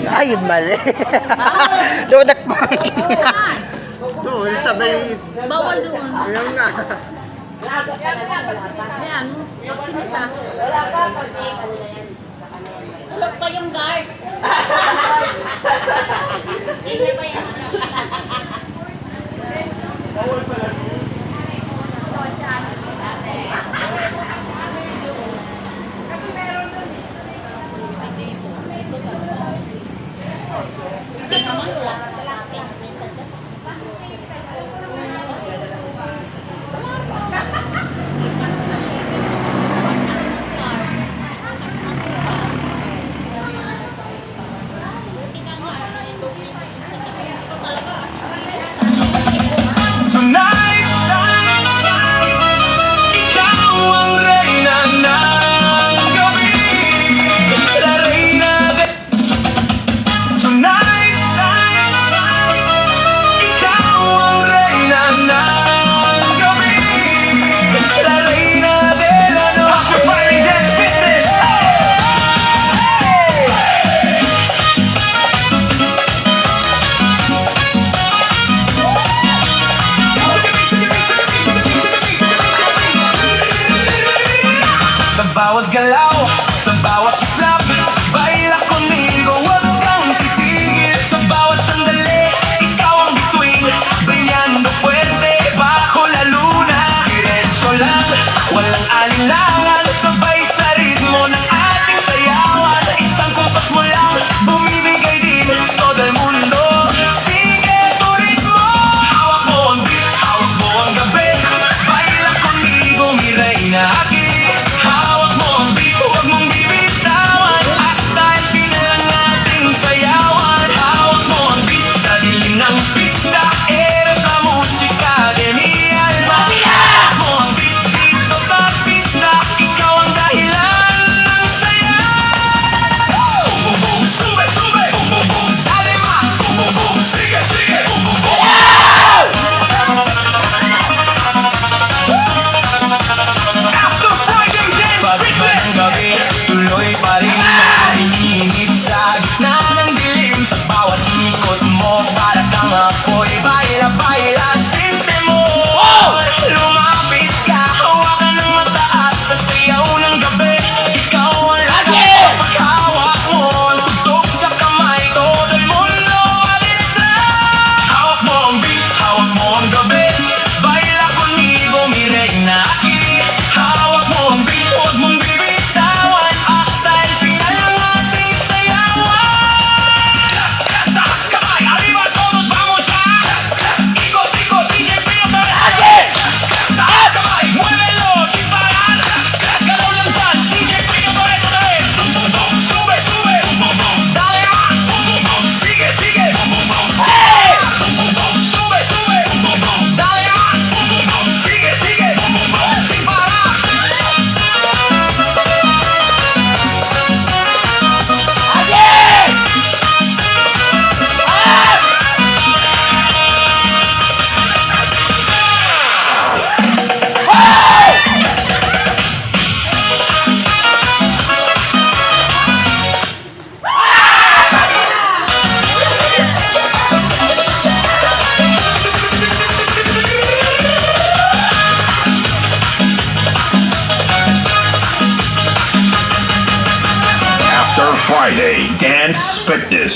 Ay, mali. Doon doon, sabay. Bawal doon. Ayun nga. Ayan, sinita. Wala pa, pag-take, ano na yan. Wala pa yung guard. Hindi pa yan. Bawat galaw, sa bawat islap, baila conmigo, huwag kang titigil. Sa bawat sandali, ikaw ang bituin, brillando fuerte, bajo la luna. Diretso lang, walang alinlangan, sabay sa ritmo ng ating sayawan. Isang kumpas mo lang, bumibigay din todo el mundo. Sige tu ritmo, hawak mo ang beat, hawak mo ang gabi. Baila conmigo, mi reina, aquí. Tuloy pa rin naiinit sa gitna ng dilim. Sa bawat ikot mo para kang apoy. Baila, baila, simple mo. Lumapit ka, hawakan ng mataas sa sayaw ng gabi. Ikaw ang lakas sa paghawak mo. Ang tutok sa kamay, todo el mundo alista. Hawak mo ang beat, hawak mo ang gabi. Baila conmigo, mi reina, aquí. Hawak mo ang beat, huwag mong bibitawan. Hasta el final ng ating sayawan. Taas kamay, arriba todos, vamos ya. Ikot, ikot, DJ Pino Torres. Taas kamay, muévelo sin parar. Galaw lang dyan, DJ Pino Torres otra vez. Sube, sube. Dale más. Sigue, sigue. Hey. Sube, sube. Dale más. Sigue, sigue. Sin parar. After Friday Dance Fitness.